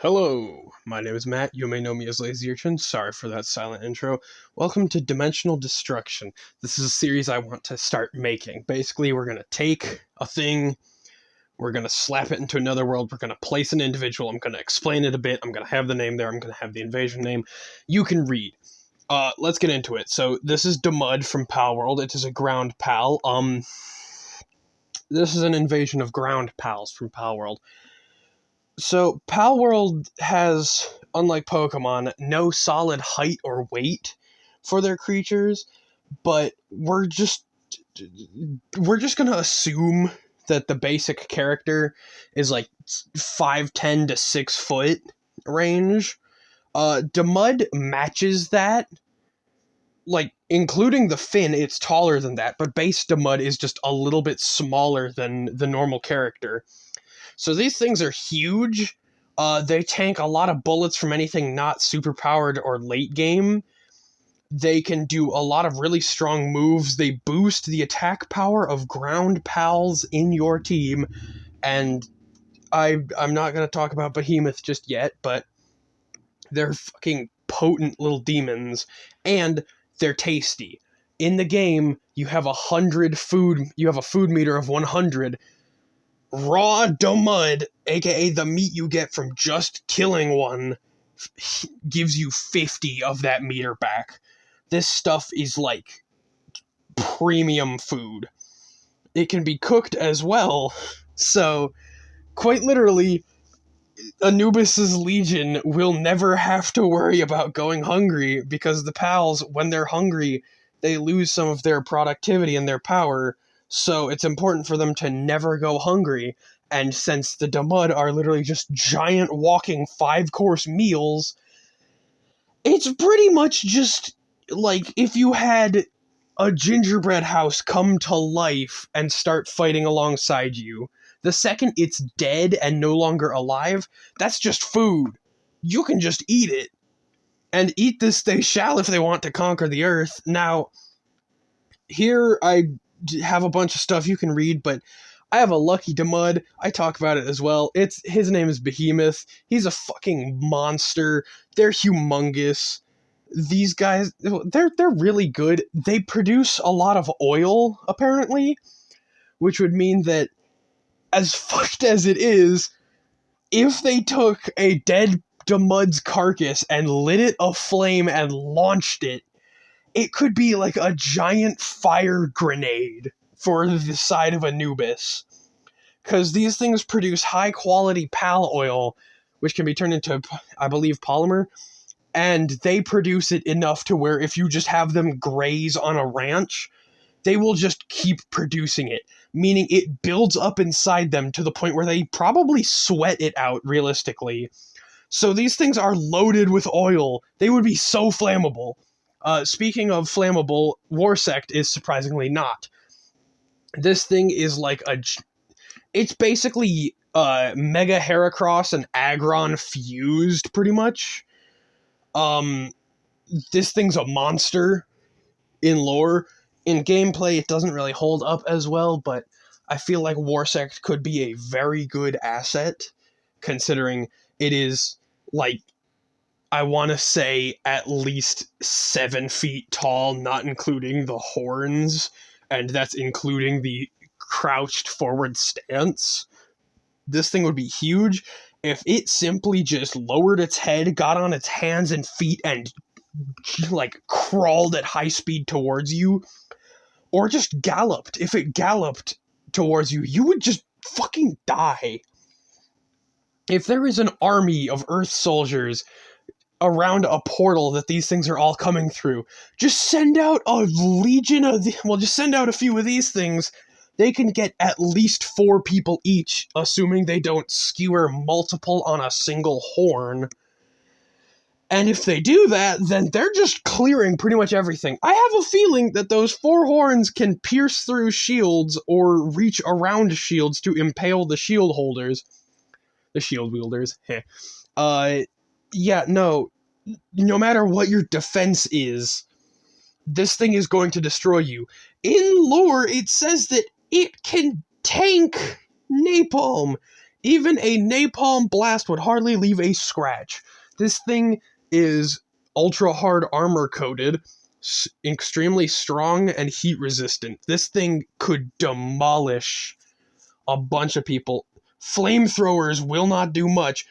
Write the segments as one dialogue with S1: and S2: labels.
S1: Hello, my name is Matt. You may know me as Lazy Urchin. Sorry for that silent intro. Welcome to Dimensional Destruction. This is a series I want to start making. Basically, we're going to take a thing, we're going to slap it into another world, we're going to place an individual, I'm going to explain it a bit, I'm going to have the name there, I'm going to have the invasion name. You can read. Let's get into it. So, this is Dumud from Palworld. It is a ground pal. This is an invasion of ground pals from Palworld. So, Palworld has, unlike Pokemon, no solid height or weight for their creatures, but we're just gonna assume that the basic character is like 5'10" to 6 foot range. Dumud matches that. Like, including the fin, it's taller than that, but base Dumud is just a little bit smaller than the normal character. So these things are huge. They tank a lot of bullets from anything not superpowered or late game. They can do a lot of really strong moves. They boost the attack power of ground pals in your team. And I'm not going to talk about Behemoth just yet, but they're fucking potent little demons. And they're tasty. In the game, you have a food meter of 100. Raw Dumud, aka the meat you get from just killing one, gives you 50 of that meter back. This stuff is like premium food. It can be cooked as well, so quite literally, Anubis Legion will never have to worry about going hungry, because the pals, when they're hungry, they lose some of their productivity and their power. So it's important for them to never go hungry. And since the Dumud are literally just giant walking 5-course meals, it's pretty much just like if you had a gingerbread house come to life and start fighting alongside you. The second it's dead and no longer alive, that's just food. You can just eat it. And eat this they shall if they want to conquer the earth. Now, here I have a bunch of stuff you can read, but I have a lucky Dumud. I talk about it as well. His name is Behemoth. He's a fucking monster. They're humongous. These guys, they're really good. They produce a lot of oil, apparently, which would mean that, as fucked as it is, if they took a dead Dumud's carcass and lit it aflame and launched it, it could be like a giant fire grenade for the side of Anubis. Because these things produce high-quality pal oil, which can be turned into, I believe, polymer, and they produce it enough to where if you just have them graze on a ranch, they will just keep producing it, meaning it builds up inside them to the point where they probably sweat it out, realistically. So these things are loaded with oil. They would be so flammable. Speaking of flammable, Warsect is surprisingly not. This thing is like it's basically Mega Heracross and Aggron fused, pretty much. This thing's a monster in lore. In gameplay, it doesn't really hold up as well, but I feel like Warsect could be a very good asset, considering it is, like, I want to say at least 7 feet tall, not including the horns, and that's including the crouched forward stance. This thing would be huge if it simply just lowered its head, got on its hands and feet, and like crawled at high speed towards you, or just galloped. If it galloped towards you, you would just fucking die. If there is an army of Earth soldiers around a portal that these things are all coming through, just send out a legion of just send out a few of these things. They can get at least 4 people each, assuming they don't skewer multiple on a single horn. And if they do that, then they're just clearing pretty much everything. I have a feeling that those 4 horns can pierce through shields or reach around shields to impale the shield holders. The shield wielders. No matter what your defense is, this thing is going to destroy you. In lore, it says that it can tank napalm. Even a napalm blast would hardly leave a scratch. This thing is ultra hard armor coated, extremely strong and heat resistant. This thing could demolish a bunch of people. Flamethrowers will not do much.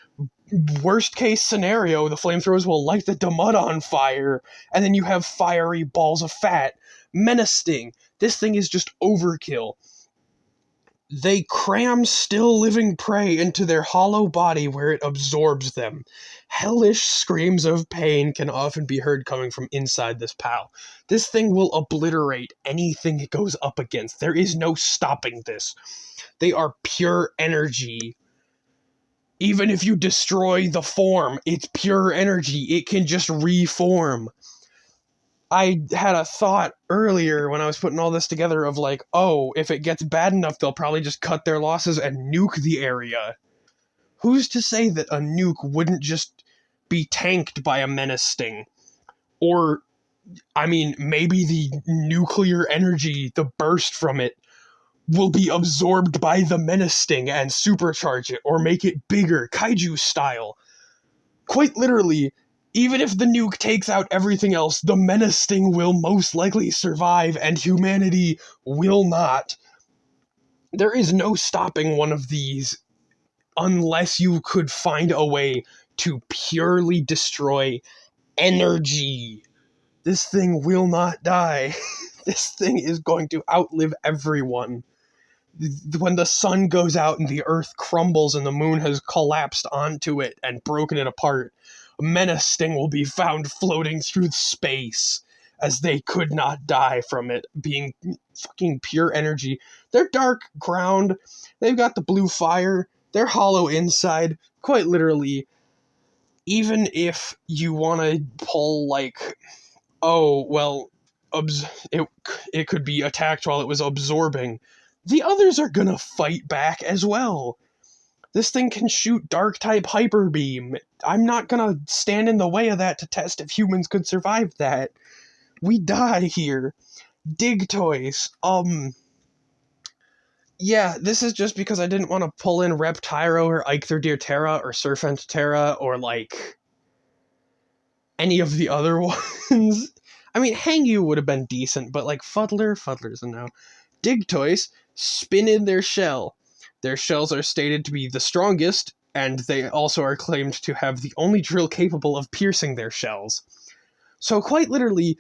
S1: Worst case scenario, the flamethrowers will light the Dumud on fire, and then you have fiery balls of fat. Menasting. This thing is just overkill. They cram still living prey into their hollow body where it absorbs them. Hellish screams of pain can often be heard coming from inside this POW. This thing will obliterate anything it goes up against. There is no stopping this. They are pure energy. Even if you destroy the form, it's pure energy. It can just reform. I had a thought earlier when I was putting all this together of like, oh, if it gets bad enough, they'll probably just cut their losses and nuke the area. Who's to say that a nuke wouldn't just be tanked by a Menasting? Or, I mean, maybe the nuclear energy, the burst from it, will be absorbed by the Menasting and supercharge it, or make it bigger, kaiju style. Quite literally, even if the nuke takes out everything else, the Menasting will most likely survive, and humanity will not. There is no stopping one of these unless you could find a way to purely destroy energy. This thing will not die. This thing is going to outlive everyone. When the sun goes out and the earth crumbles and the moon has collapsed onto it and broken it apart, Menasting will be found floating through space, as they could not die from it being fucking pure energy. They're dark ground, they've got the blue fire, they're hollow inside, quite literally. Even if you want to pull like, oh, well, it could be attacked while it was absorbing, the others are gonna fight back as well. This thing can shoot dark-type hyper beam. I'm not gonna stand in the way of that to test if humans could survive that. We die here. Digtoise. Yeah, this is just because I didn't want to pull in Reptyro or Eikthyr or Serpent Terra or, like, any of the other ones. I mean, Hangyu would have been decent, but, like, Fuddler's a no. Digtoise spin in their shell. Their shells are stated to be the strongest, and they also are claimed to have the only drill capable of piercing their shells. So quite literally,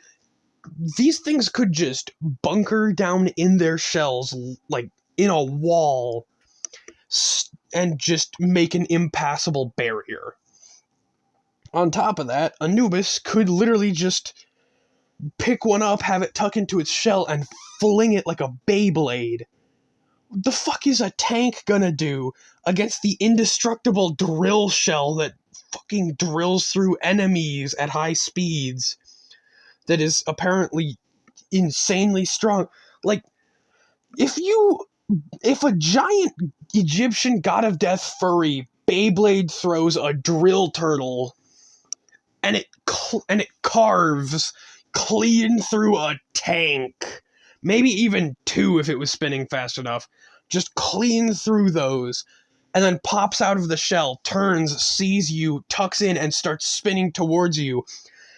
S1: these things could just bunker down in their shells, like in a wall, and just make an impassable barrier. On top of that, Anubis could literally just pick one up, have it tuck into its shell, and fling it like a Beyblade. The fuck is a tank gonna do against the indestructible drill shell that fucking drills through enemies at high speeds? That is apparently insanely strong. Like, if a giant Egyptian god of death furry Beyblade throws a drill turtle and it carves clean through a tank, maybe even two if it was spinning fast enough, just clean through those, and then pops out of the shell, turns, sees you, tucks in, and starts spinning towards you.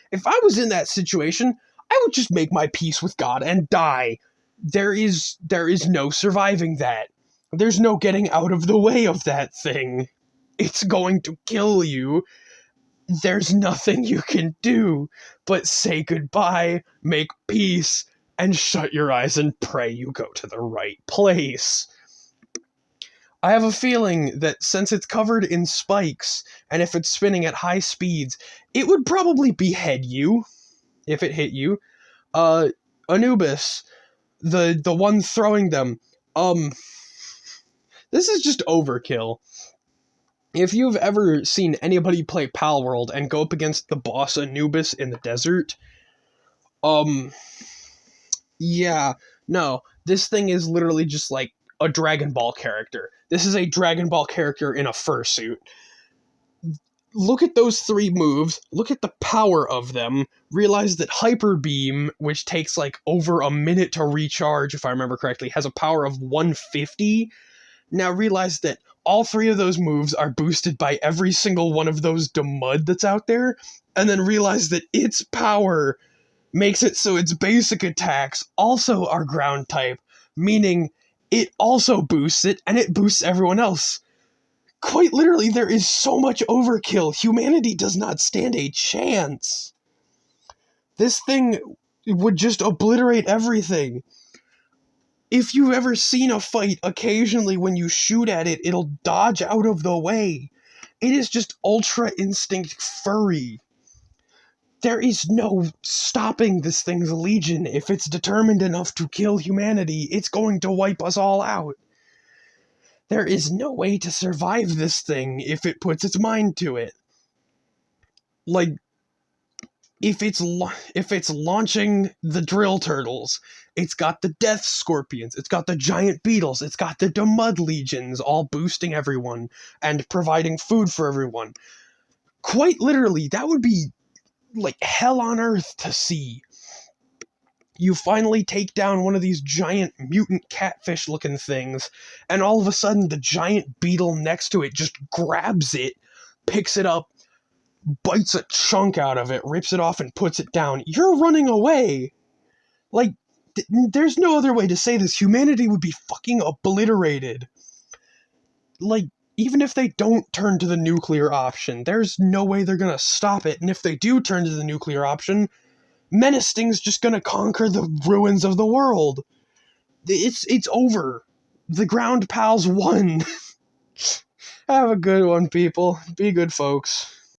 S1: If I was in that situation, I would just make my peace with God and die. There is no surviving that. There's no getting out of the way of that thing. It's going to kill you. There's nothing you can do but say goodbye, make peace, and shut your eyes and pray you go to the right place. I have a feeling that since it's covered in spikes, and if it's spinning at high speeds, it would probably behead you if it hit you. Anubis, the one throwing them, this is just overkill. If you've ever seen anybody play Palworld and go up against the boss Anubis in the desert, yeah, no, this thing is literally just like a Dragon Ball character. This is a Dragon Ball character in a fursuit. Look at those three moves, look at the power of them, realize that Hyper Beam, which takes like over a minute to recharge, if I remember correctly, has a power of 150. Now realize that all three of those moves are boosted by every single one of those Dumud that's out there, and then realize that its power makes it so its basic attacks also are ground type, meaning it also boosts it, and it boosts everyone else. Quite literally, there is so much overkill, humanity does not stand a chance. This thing would just obliterate everything. If you've ever seen a fight, occasionally when you shoot at it, it'll dodge out of the way. It is just Ultra Instinct furry. There is no stopping this thing's Legion. If it's determined enough to kill humanity, it's going to wipe us all out. There is no way to survive this thing if it puts its mind to it. Like, if it's launching the drill turtles, it's got the death scorpions, it's got the giant beetles, it's got the Dumud legions, all boosting everyone and providing food for everyone. Quite literally, that would be like hell on earth to see. You finally take down one of these giant mutant catfish looking things, and all of a sudden the giant beetle next to it just grabs it, picks it up, bites a chunk out of it, rips it off, and puts it down. You're running away! Like, there's no other way to say this. Humanity would be fucking obliterated. Like, even if they don't turn to the nuclear option, there's no way they're gonna stop it, and if they do turn to the nuclear option, Menasting's just gonna conquer the ruins of the world. It's over. The ground pals won. Have a good one, people. Be good folks.